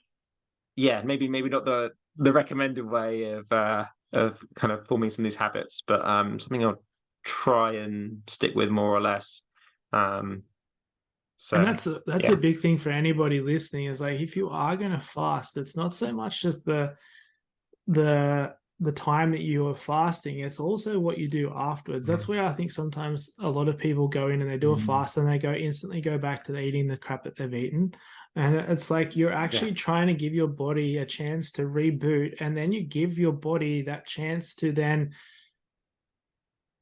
S2: yeah, maybe not the recommended way of kind of forming some of these habits, but something I'll try and stick with more or less. So
S1: And that's
S2: yeah.
S1: a big thing for anybody listening is like if you are going to fast, it's not so much just the time that you are fasting, it's also what you do afterwards. That's where I think sometimes a lot of people go in and they do a fast and they instantly go back to eating the crap that they've eaten. And it's like you're actually trying to give your body a chance to reboot, and then you give your body that chance to then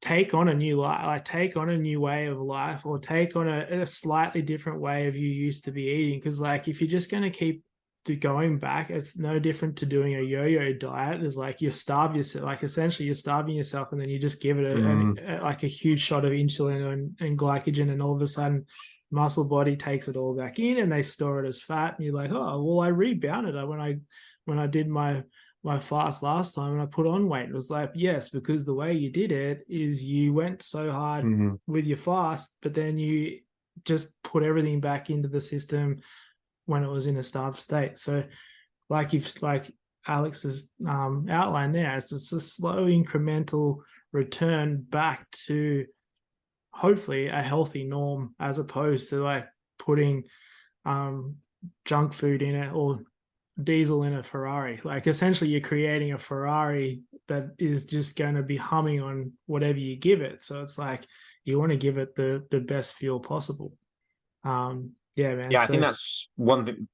S1: take on a new life, like take on a new way of life, or take on a slightly different way of you used to be eating. Because like if you're just going to keep going back, it's no different to doing a yo-yo diet. It's like you starve yourself, like essentially you're starving yourself, and then you just give it like a huge shot of insulin and glycogen, and all of a sudden muscle body takes it all back in and they store it as fat, and you're like, oh well, I rebounded when I did my fast last time and I put on weight. It was like, yes, because the way you did it is you went so hard with your fast, but then you just put everything back into the system when it was in a starved state. So like Alex has outlined there. It's just a slow incremental return back to hopefully a healthy norm, as opposed to like putting junk food in it or diesel in a Ferrari. Like essentially you're creating a Ferrari that is just going to be humming on whatever you give it. So it's like you want to give it the best fuel possible. Yeah, man.
S2: Yeah, I think
S1: So
S2: that's one thing.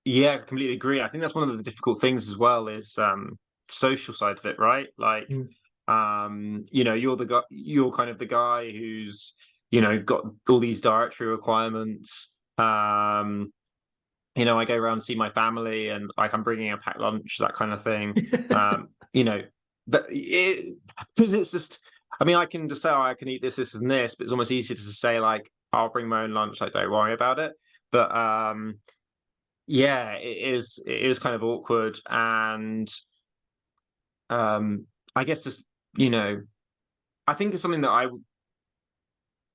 S2: Yeah, I completely agree. I think that's one of the difficult things as well is social side of it, right? Like,
S1: mm,
S2: you're kind of the guy who's, got all these dietary requirements. I go around and see my family and like I'm bringing a packed lunch, that kind of thing. You know, but because it's just, I mean, I can just say, oh, I can eat this, this, and this, but it's almost easier to say like, I'll bring my own lunch, like don't worry about it. But yeah, it is kind of awkward, and I guess just I think it's something that I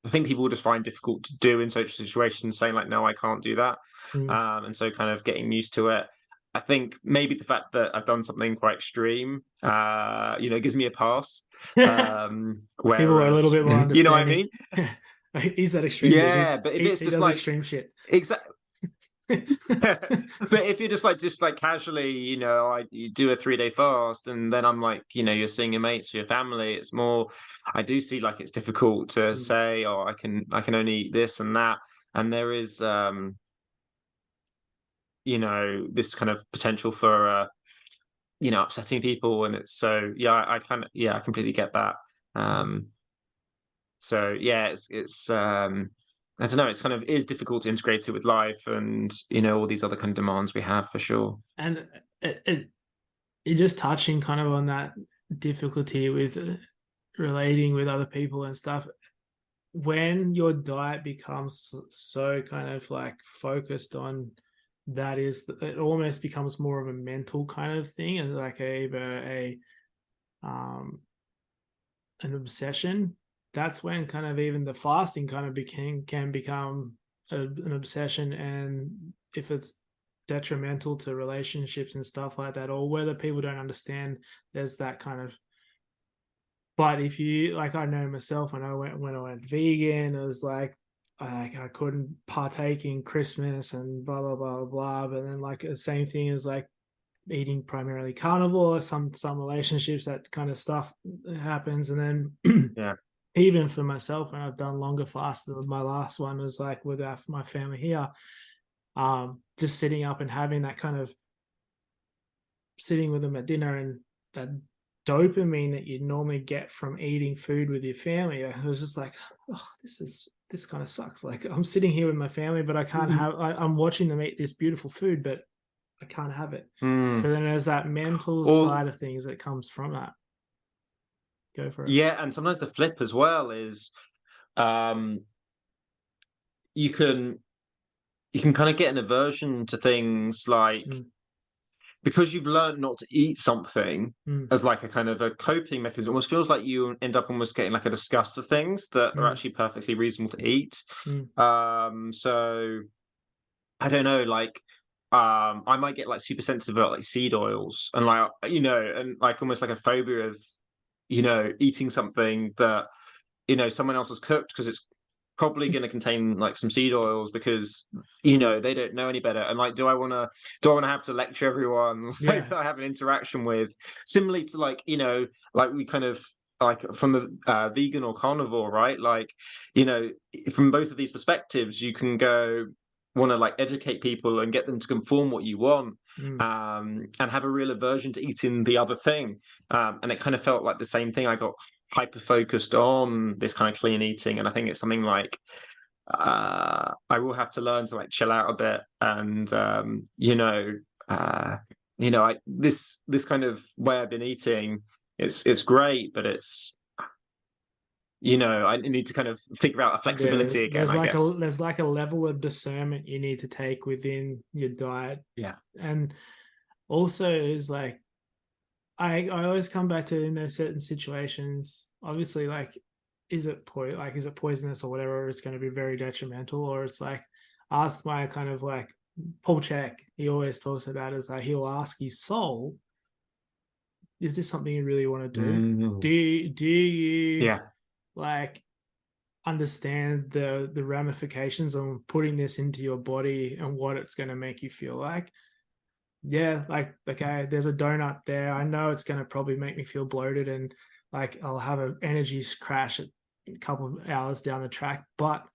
S2: think people will just find difficult to do in social situations, saying like, no, I can't do that.
S1: mm.
S2: And so kind of getting used to it. I think maybe the fact that I've done something quite extreme, gives me a pass.
S1: People are a little
S2: Whereas,
S1: bit more
S2: you know what I
S1: understanding.
S2: mean?
S1: He's that extreme dude.
S2: Yeah, but if it's
S1: He
S2: just
S1: does
S2: like
S1: extreme shit.
S2: exactly. But if you're just like casually, you do a 3-day fast, and then I'm like, you're seeing your mates or your family. It's more, I do see like it's difficult to
S1: Mm.
S2: say, oh, I can only eat this and that, and there is, this kind of potential for, upsetting people, and it's so yeah, I completely get that.
S1: Mm.
S2: Um, so yeah, it's I don't know, it's kind of is difficult to integrate it with life and all these other kind of demands we have for sure.
S1: And you're just touching kind of on that difficulty with relating with other people and stuff. When your diet becomes so kind of like focused on that, is it almost becomes more of a mental kind of thing, and like a um an obsession. That's when kind of even the fasting kind of can become an obsession, and if it's detrimental to relationships and stuff like that, or whether people don't understand, there's that kind of. But if you like, I know myself when I went vegan, it was like I couldn't partake in Christmas and blah blah blah blah. But then like the same thing as like eating primarily carnivore, some relationships, that kind of stuff happens. And then
S2: Yeah.
S1: even for myself, when I've done longer fasts, my last one was like with my family here, just sitting up and having that kind of sitting with them at dinner, and that dopamine that you'd normally get from eating food with your family. I was just like, oh, this kind of sucks. Like I'm sitting here with my family, but I can't have. I'm watching them eat this beautiful food, but I can't have it.
S2: Mm.
S1: So then there's that mental
S2: Or
S1: side of things that comes from that. Go for it.
S2: yeah, and sometimes the flip as well is um you can kind of get an aversion to things like
S1: Mm,
S2: because you've learned not to eat something
S1: mm,
S2: as like a kind of a coping mechanism. It almost feels like you end up almost getting like a disgust of things that are
S1: mm,
S2: actually perfectly reasonable to eat.
S1: mm,
S2: So I don't know, like I might get like super sensitive about like seed oils and like and like almost like a phobia of eating something that someone else has cooked because it's probably going to contain like some seed oils because they don't know any better. And like, do I want to have to lecture everyone like
S1: yeah.
S2: that I have an interaction with, similarly to like like we kind of like from the vegan or carnivore, right? Like from both of these perspectives you can go want to like educate people and get them to conform what you want,
S1: Mm,
S2: and have a real aversion to eating the other thing. And it kind of felt like the same thing. I got hyper focused on this kind of clean eating, and I think it's something like I will have to learn to like chill out a bit, and this kind of way I've been eating, it's great, but it's I need to kind of figure out a
S1: yeah.
S2: flexibility again, I guess.
S1: There's like a level of discernment you need to take within your diet,
S2: Yeah.
S1: and also is like I always come back to, in those certain situations, obviously, like, is it poisonous or whatever? It's going to be very detrimental, or it's like ask my kind of like Paul Chek, he always talks about it, is like he'll ask his soul, is this something you really want to do?
S2: Mm.
S1: Do you
S2: Yeah.
S1: like understand the ramifications of putting this into your body and what it's going to make you feel like? Yeah, like, okay, there's a donut there. I know it's going to probably make me feel bloated and like I'll have an energy crash a couple of hours down the track, but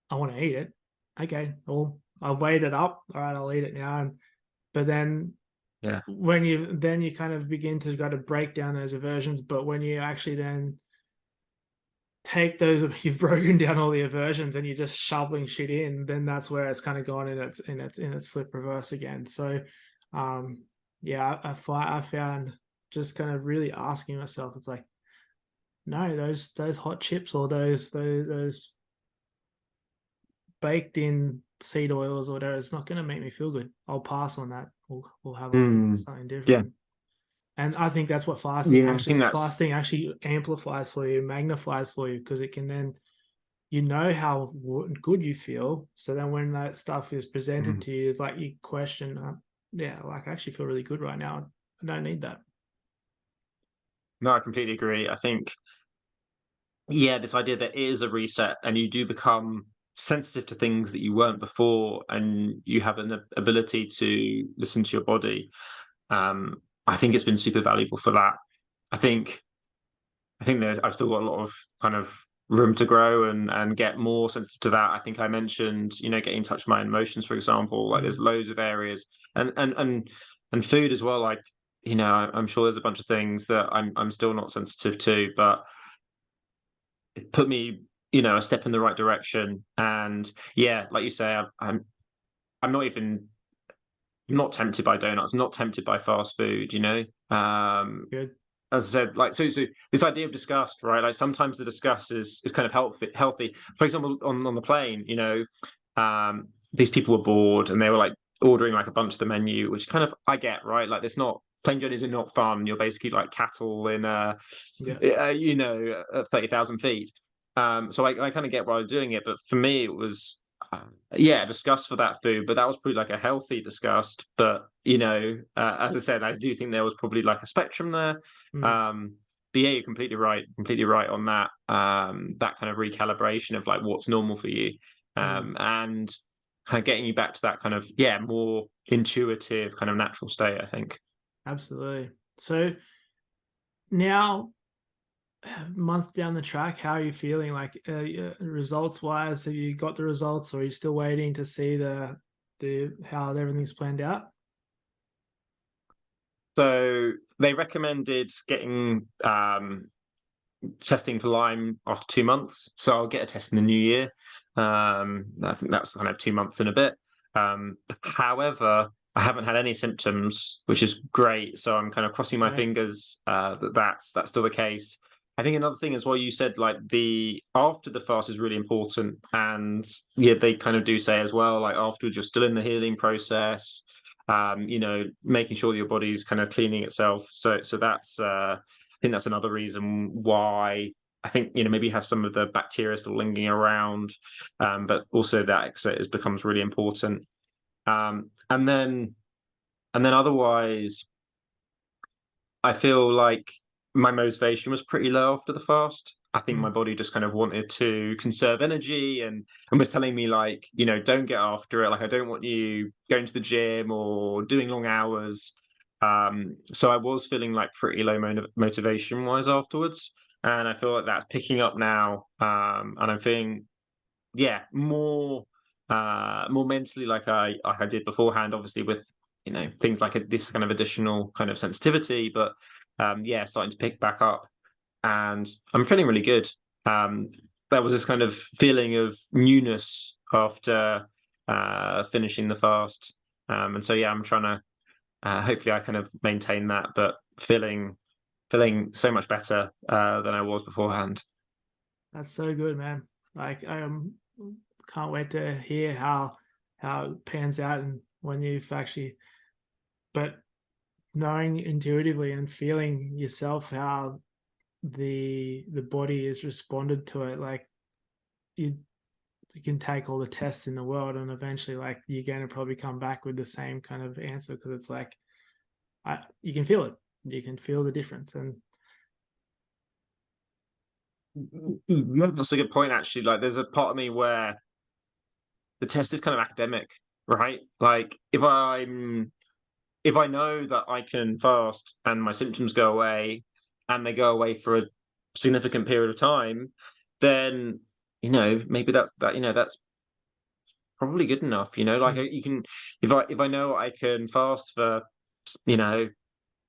S1: I want to eat it. Okay, well, I've weighed it up. All right, I'll eat it now. But then
S2: Yeah.
S1: when you kind of begin to go to break down those aversions, but when you actually then take those, you've broken down all the aversions and you're just shoveling shit in, then that's where it's kind of gone in its flip reverse again. So yeah, I found just kind of really asking myself, it's like, no, those hot chips or those baked in seed oils or whatever, it's not going to make me feel good. I'll pass on that. We'll have
S2: Mm.
S1: something
S2: Yeah.
S1: different. And I think that's what
S2: Yeah. I think that's
S1: fasting actually amplifies for you, magnifies for you, because it can then, you know, how good you feel. So then when that stuff is presented
S2: mm.
S1: to you, like you question, yeah, like I actually feel really good right now. I don't need that.
S2: No, I completely agree. I think, yeah, this idea that it is a reset and you do become sensitive to things that you weren't before, and you have an ability to listen to your body. I think it's been super valuable for that. I think I've still got a lot of kind of room to grow and get more sensitive to that. I think I mentioned, getting in touch with my emotions, for example. Like there's loads of areas, and food as well. Like, I'm sure there's a bunch of things that I'm still not sensitive to, but it put me, a step in the right direction. And yeah, like you say, I'm not even I'm not tempted by donuts. I'm not tempted by fast food.
S1: Good.
S2: As I said, like so this idea of disgust, right? Like sometimes the disgust is kind of healthy. For example, on the plane, these people were bored and they were like ordering like a bunch of the menu, which kind of I get, right? Like it's not plane journeys are not fun. You're basically like cattle in
S1: Yeah.
S2: at 30,000 feet. So I kind of get why I was doing it, but for me it was yeah, disgust for that food, but that was probably like a healthy disgust. But as I said, I do think there was probably like a spectrum there.
S1: Mm.
S2: Um, but yeah, you're completely right on that. That kind of recalibration of like what's normal for you,
S1: Mm.
S2: and kind of getting you back to that kind of more intuitive kind of natural state. I think.
S1: Absolutely. So now, a month down the track, how are you feeling? Like results wise, have you got the results, or are you still waiting to see the how everything's planned out?
S2: So they recommended getting testing for Lyme after 2 months. So I'll get a test in the new year. I think that's kind of 2 months and a bit. However, I haven't had any symptoms, which is great. So I'm kind of crossing my
S1: Yeah.
S2: fingers that's still the case. I think another thing as well, you said like the after the fast is really important. And yeah, they kind of do say as well, like afterwards you're still in the healing process. Making sure your body's kind of cleaning itself. So that's I think that's another reason why I think maybe you have some of the bacteria still lingering around, but also that exit becomes really important. And then otherwise, I feel like my motivation was pretty low after the fast. I think my
S1: Mm.
S2: body just kind of wanted to conserve energy and was telling me like, don't get after it. Like I don't want you going to the gym or doing long hours. So I was feeling like pretty low motivation wise afterwards. And I feel like that's picking up now. And I'm feeling, yeah, more mentally like I did beforehand, obviously with things like this kind of additional kind of sensitivity, but yeah, starting to pick back up, and I'm feeling really good. Um, there was this kind of feeling of newness after finishing the fast, and so yeah, I'm trying to hopefully I kind of maintain that, but feeling so much better than I was beforehand.
S1: That's so good, man. Like I can't wait to hear how it pans out and when you've actually, but knowing intuitively and feeling yourself how the body has responded to it, like you you can take all the tests in the world, and eventually, like, you're going to probably come back with the same kind of answer, because it's like, you can feel it. You can feel the difference. And
S2: That's a good point, actually. Like, there's a part of me where the test is kind of academic, right? Like, if I know that I can fast and my symptoms go away, and they go away for a significant period of time, then maybe that's probably good enough. Like, you can, if I know I can fast for you know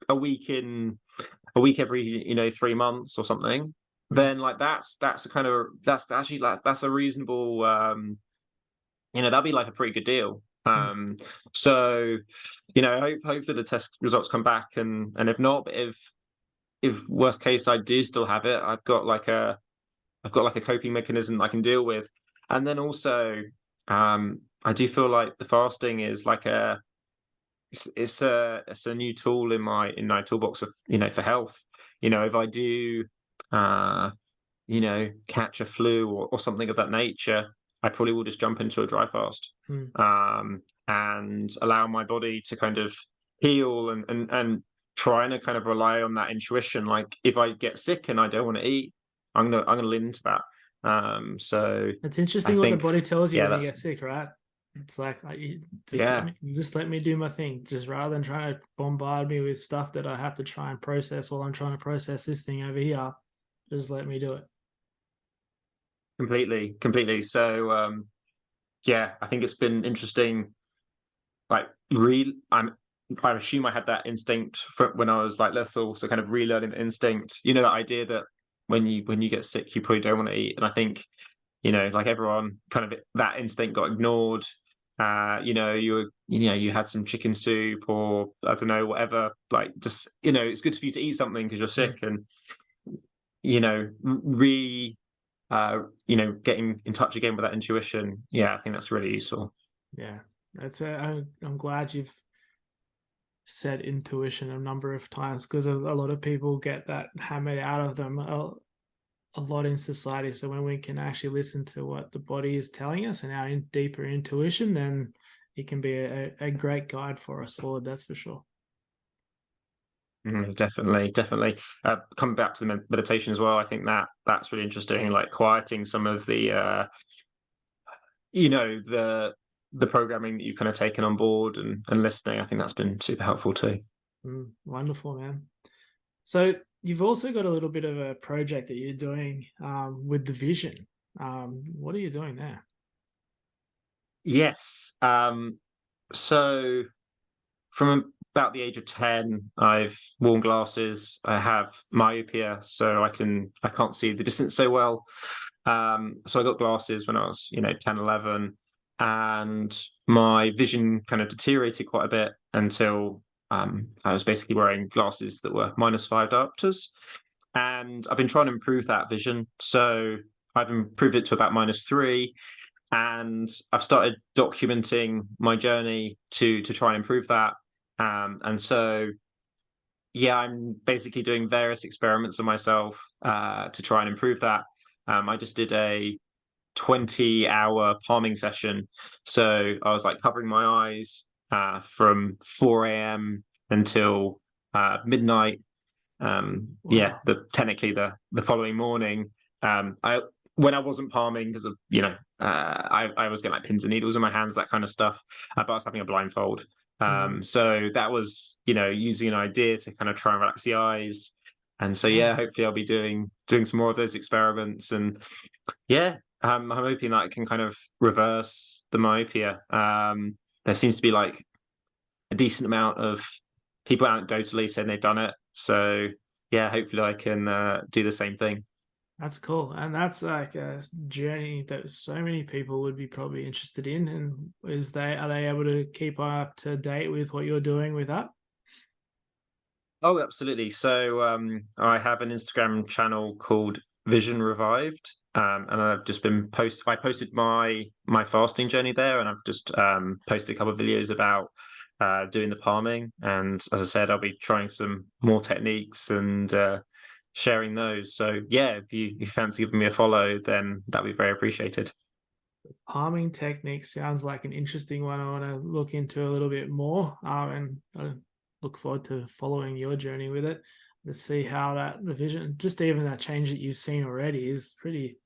S2: a week every 3 months or something, then like that's a kind of that's actually like that's a reasonable that'd be like a pretty good deal. So hopefully the test results come back, and if not, but if worst case I do still have it, I've got like a coping mechanism that I can deal with. And then also, I do feel like the fasting is like it's a new tool in my toolbox of for health. If I do catch a flu or something of that nature, I probably will just jump into a dry fast, and allow my body to kind of heal, and trying to kind of rely on that intuition. Like, if I get sick and I don't want to eat, I'm gonna lean into that. So
S1: it's
S2: I
S1: interesting what the
S2: think,
S1: body tells you
S2: yeah,
S1: when you
S2: that's
S1: get sick, right? It's like,
S2: yeah,
S1: just let me do my thing. Just rather than trying to bombard me with stuff that I have to try and process while I'm trying to process this thing over here, just let me do it.
S2: completely. So yeah, I think it's been interesting. Like, I assume I had that instinct when I was like little, so kind of relearning the instinct. That idea that when you get sick, you probably don't want to eat. And I think, like everyone, kind of that instinct got ignored. You had some chicken soup, or I don't know, whatever. Like, just it's good for you to eat something because you're sick, and you know, re getting in touch again with that intuition. Yeah, I think that's really useful.
S1: Yeah, I'm glad you've said intuition a number of times, because a lot of people get that hammered out of them a lot in society. So when we can actually listen to what the body is telling us and our deeper intuition, then it can be a great guide for us forward. That's for sure.
S2: Definitely. Coming back to the meditation as well, I think that's really interesting. Like, quieting some of the programming that you've kind of taken on board, and listening. I think that's been super helpful too.
S1: Wonderful, man. So you've also got a little bit of a project that you're doing with the vision. What are you doing there?
S2: Yes. So from about the age of 10, I've worn glasses. I have myopia, so I can't see the distance so well. So I got glasses when I was 10, 11, and my vision kind of deteriorated quite a bit until I was basically wearing glasses that were -5 diopters. And I've been trying to improve that vision. So I've improved it to about -3, and I've started documenting my journey to try and improve that. And so, yeah, I'm basically doing various experiments on myself to try and improve that. I just did a 20-hour palming session, so I was like covering my eyes from 4 a.m. until midnight. Yeah,
S1: Wow.
S2: technically the following morning. I When I wasn't palming, because of I was getting like pins and needles in my hands, that kind of stuff. But I was having a blindfold. So that was using an idea to kind of try and relax the eyes. And so, yeah, hopefully I'll be doing some more of those experiments. And yeah, I'm hoping that I can kind of reverse the myopia. There seems to be like a decent amount of people anecdotally saying they've done it. So yeah, hopefully I can do the same thing.
S1: That's cool. And that's like a journey that so many people would be probably interested in. And are they able to keep up to date with what you're doing with that?
S2: Oh, absolutely. So I have an Instagram channel called Vision Revived. And I've just been I posted my fasting journey there, and I've just posted a couple of videos about doing the palming. And as I said, I'll be trying some more techniques and sharing those. So yeah, if you fancy giving me a follow, then that'd be very appreciated.
S1: Palming technique sounds like an interesting one. I want to look into a little bit more, and I look forward to following your journey with it to see how the vision, just even that change that you've seen already, is pretty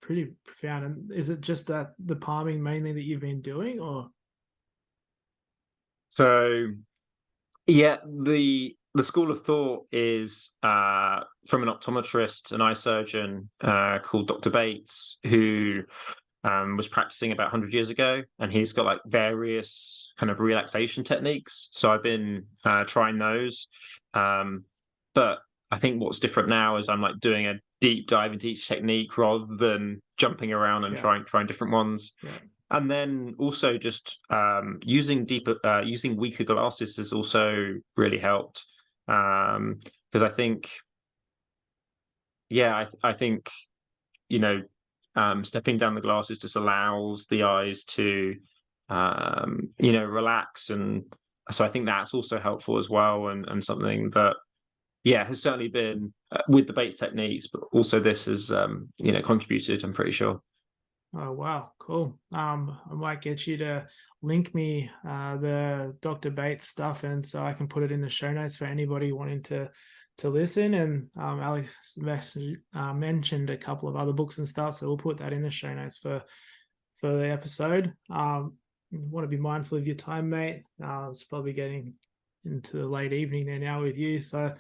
S1: profound. And is it just that the palming mainly that you've been doing, or?
S2: So yeah, the school of thought is from an optometrist, an eye surgeon called Dr. Bates, who was practicing about 100 years ago, and he's got like various kind of relaxation techniques. So I've been trying those. But I think what's different now is I'm like doing a deep dive into each technique rather than jumping around and trying different ones.
S1: Yeah.
S2: And then also just using weaker glasses has also really helped. Because I think, I think, you know, stepping down the glasses just allows the eyes to, relax. And so I think that's also helpful as well. And something that, has certainly been with the Bates techniques, but also this has, contributed, I'm pretty sure.
S1: Oh, wow, cool. I might get you to link me the Dr. Bates stuff, and so I can put it in the show notes for anybody wanting to listen. And Alex mentioned a couple of other books and stuff, so we'll put that in the show notes for the episode. Want to be mindful of your time, mate. It's probably getting into the late evening there now with you, so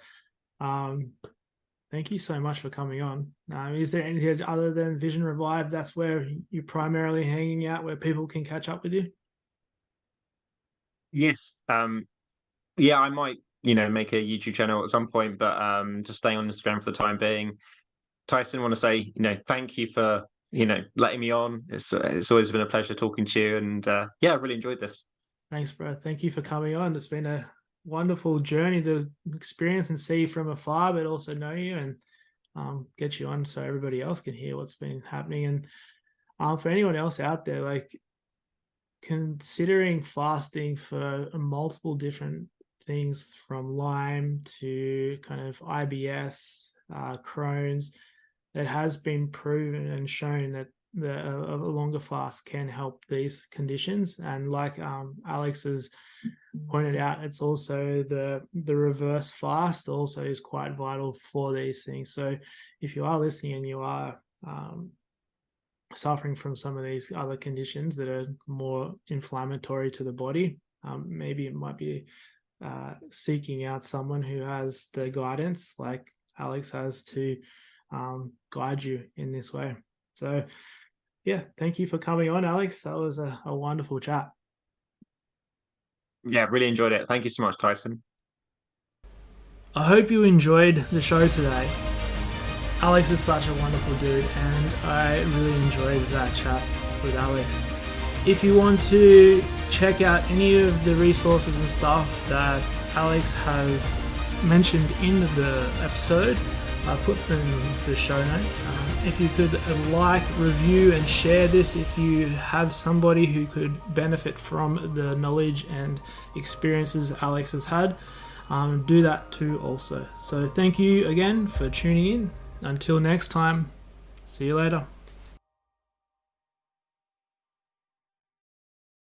S1: thank you so much for coming on. Is there anything other than Vision Revive that's where you're primarily hanging out, where people can catch up with you?
S2: Yes. I might, make a YouTube channel at some point, but just stay on Instagram for the time being. Tyson, want to say, thank you for, letting me on. It's always been a pleasure talking to you, and I really enjoyed this.
S1: Thanks, bro. Thank you for coming on. It's been a wonderful journey to experience and see from afar, but also know you and get you on so everybody else can hear what's been happening. And for anyone else out there, like considering fasting for multiple different things, from Lyme to kind of IBS, Crohn's, it has been proven and shown that a longer fast can help these conditions. And like Alex has pointed out, it's also the reverse fast also is quite vital for these things. So if you are listening and you are suffering from some of these other conditions that are more inflammatory to the body, maybe it might be seeking out someone who has the guidance like Alex has to guide you in this way. So thank you for coming on, Alex. That was a wonderful chat.
S2: Yeah, really enjoyed it. Thank you so much, Tyson.
S1: I hope you enjoyed the show today. Alex is such a wonderful dude, and I really enjoyed that chat with Alex. If you want to check out any of the resources and stuff that Alex has mentioned in the episode, I put them in the show notes. If you could like, review, and share this if you have somebody who could benefit from the knowledge and experiences Alex has had, do that too also. So thank you again for tuning in. Until next time, see you later.